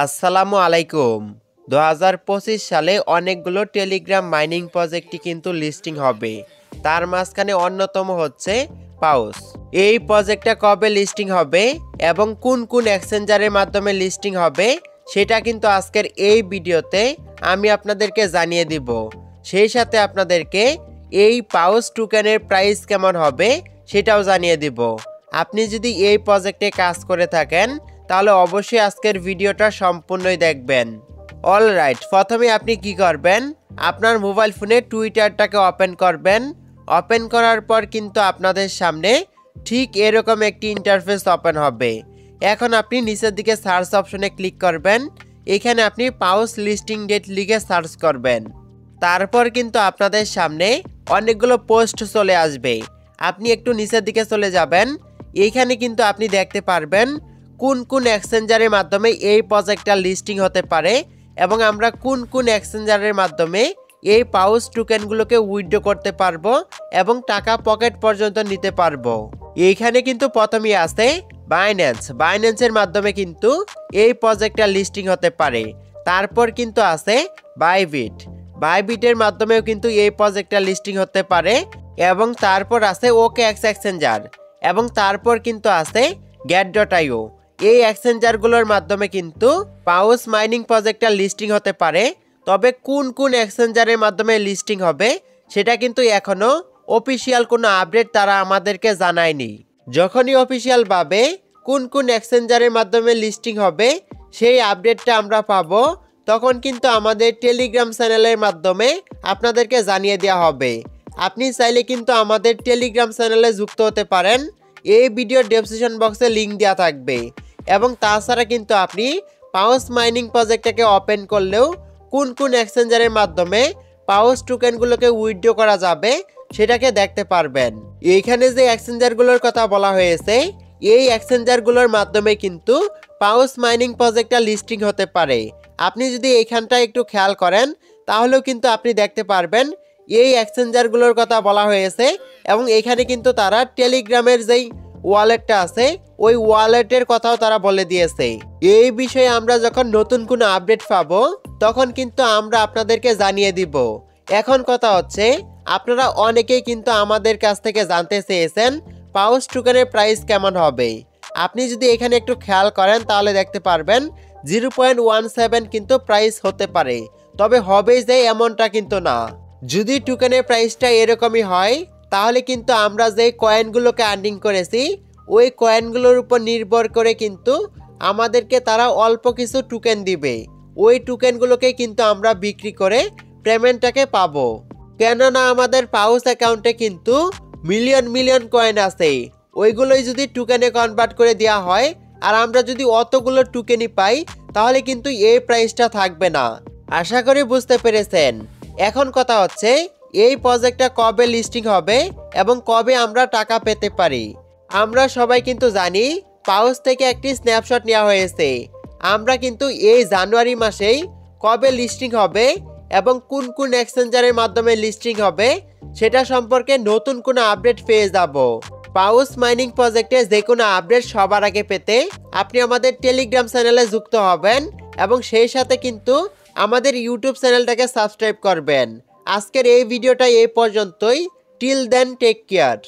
আসসালামু আলাইকুম। 2025 সালে অনেকগুলো টেলিগ্রাম মাইনিং প্রজেক্টই কিন্তু লিস্টিং হবে। তার মাঝখানে অন্যতম হচ্ছে পাউস। এই প্রজেক্টটা কবে লিস্টিং হবে এবং কোন কোন এক্সচেঞ্জারের মাধ্যমে লিস্টিং হবে সেটা কিন্তু আজকের এই ভিডিওতে আমি আপনাদেরকে জানিয়ে দিব। সেই সাথে আপনাদেরকে এই পাউস টোকেনের প্রাইস কেমন হবে সেটাও জানিয়ে দিব। আপনি যদি এই প্রজেক্টে কাজ করে থাকেন তাহলে অবশ্যই আজকের ভিডিওটা সম্পূর্ণই দেখবেন। অলরাইট, প্রথমে আপনি কি করবেন, আপনার মোবাইল ফোনে টুইটারটাকে ওপেন করবেন। ওপেন করার পর কিন্তু আপনাদের সামনে ঠিক এরকম একটি ইন্টারফেস ওপেন হবে। এখন আপনি নিচের দিকে সার্চ অপশনে ক্লিক করবেন। এখানে আপনি পাউস লিস্টিং ডেট লিখে সার্চ করবেন। তারপর কিন্তু আপনাদের সামনে অনেকগুলো পোস্ট চলে আসবে। আপনি একটু নিচের দিকে চলে যাবেন। এইখানে কিন্তু আপনি দেখতে পারবেন কোন কোন এক্সচেঞ্জারের মাধ্যমে এই প্রজেক্টটা লিস্টিং হতে পারে এবং আমরা কোন কোন এক্সচেঞ্জারের মাধ্যমে এই পাউস টোকেনগুলোকে উইথড্র করতে পারবো এবং টাকা পকেট পর্যন্ত নিতে পারবো। এইখানে কিন্তু প্রথমেই আছে বাইন্যান্সের মাধ্যমে কিন্তু এই প্রজেক্টটা লিস্টিং হতে পারে। তারপর কিন্তু আছে বাইবিটের মাধ্যমেও কিন্তু এই প্রজেক্টটা লিস্টিং হতে পারে এবং তারপর আছে OKX এক্সচেঞ্জার এবং তারপর কিন্তু আছে get.io। এই এক্সচেঞ্জারগুলোর মাধ্যমে কিন্তু পাউস মাইনিং প্রজেক্টটা লিস্টিং হতে পারে। তবে কোন কোন এক্সচেঞ্জারের মাধ্যমে লিস্টিং হবে সেটা কিন্তু এখনো অফিসিয়াল কোনো আপডেট তারা আমাদেরকে জানায়নি। যখনই অফিসিয়ালভাবে কোন কোন এক্সচেঞ্জারের মাধ্যমে লিস্টিং হবে সেই আপডেটটা আমরা পাবো, তখন কিন্তু আমাদের টেলিগ্রাম চ্যানেলের মাধ্যমে আপনাদেরকে জানিয়ে দেওয়া হবে। আপনি চাইলে কিন্তু আমাদের টেলিগ্রাম চ্যানেলে যুক্ত হতে পারেন। এই ভিডিওর ডেসক্রিপশন বক্সে লিঙ্ক দেওয়া থাকবে। এবং তাছাড়া কিন্তু আপনি পাউস মাইনিং প্রজেক্টটাকে ওপেন করলেও কোন কোন এক্সচেঞ্জারের মাধ্যমে পাউস টোকেনগুলোকে উইথড্র করা যাবে সেটাকে দেখতে পারবেন। এইখানে যে এক্সচেঞ্জারগুলোর কথা বলা হয়েছে এই এক্সচেঞ্জারগুলোর মাধ্যমে কিন্তু পাউস মাইনিং প্রজেক্টটা লিস্টিং হতে পারে। আপনি যদি এইখানটা একটু খেয়াল করেন তাহলেও কিন্তু আপনি দেখতে পারবেন এই এক্সচেঞ্জারগুলোর কথা বলা হয়েছে এবং এখানে কিন্তু তারা টেলিগ্রামের যেই ওয়ালেটটা আছে ওই ওয়ালেটের কথাও তারা বলে দিয়েছে। এই বিষয়ে আমরা যখন নতুন কোনো আপডেট পাবো তখন কিন্তু আমরা আপনাদেরকে জানিয়ে দিব। এখন কথা হচ্ছে, আপনারা অনেকেই কিন্তু আমাদের কাছ থেকে জানতে চেয়েছেন পাউস টোকেনের প্রাইস কেমন হবে। আপনি যদি এখানে একটু খেয়াল করেন তাহলে দেখতে পারবেন 0.17 কিন্তু প্রাইস হতে পারে, তবে হবে যে এমনটা কিন্তু না। যদি টোকেনের প্রাইসটা এরকমই হয় তাহলে কিন্তু আমরা যে কয়েনগুলোকে আর্নিং করেছি ওই কয়েনগুলোর উপর নির্ভর করে কিন্তু আমাদেরকে তারা অল্প কিছু টোকেন দিবে। ওই টোকেনগুলোকে কিন্তু আমরা বিক্রি করে পেমেন্টটাকে পাবো। কেননা আমাদের পাউস অ্যাকাউন্টে কিন্তু মিলিয়ন কয়েন আছে, ওইগুলোই যদি টোকেনে কনভার্ট করে দেওয়া হয় আর আমরা যদি অতগুলো টোকেনই পাই তাহলে কিন্তু এই প্রাইসটা থাকবে না। আশা করি বুঝতে পেরেছেন। এখন কথা হচ্ছে এই প্রজেক্টটা কবে লিস্টিং হবে এবং কবে আমরা টাকা পেতে পারি। আমরা সবাই কিন্তু জানি পাউস থেকে একটি স্ন্যাপশট নেওয়া হয়েছে। আমরা কিন্তু এই জানুয়ারি মাসেই কবে লিস্টিং হবে এবং কোন কোন এক্সচেঞ্জারের মাধ্যমে লিস্টিং হবে সেটা সম্পর্কে নতুন কোনো আপডেট পেয়ে যাব। পাউস মাইনিং প্রজেক্টে যে কোনো আপডেট সবার আগে পেতে আপনি আমাদের টেলিগ্রাম চ্যানেলে যুক্ত হবেন এবং সেই সাথে কিন্তু আমাদের ইউটিউব চ্যানেলটাকে সাবস্ক্রাইব করবেন। আজকের এই ভিডিওটা এই পর্যন্তই। Till then take care.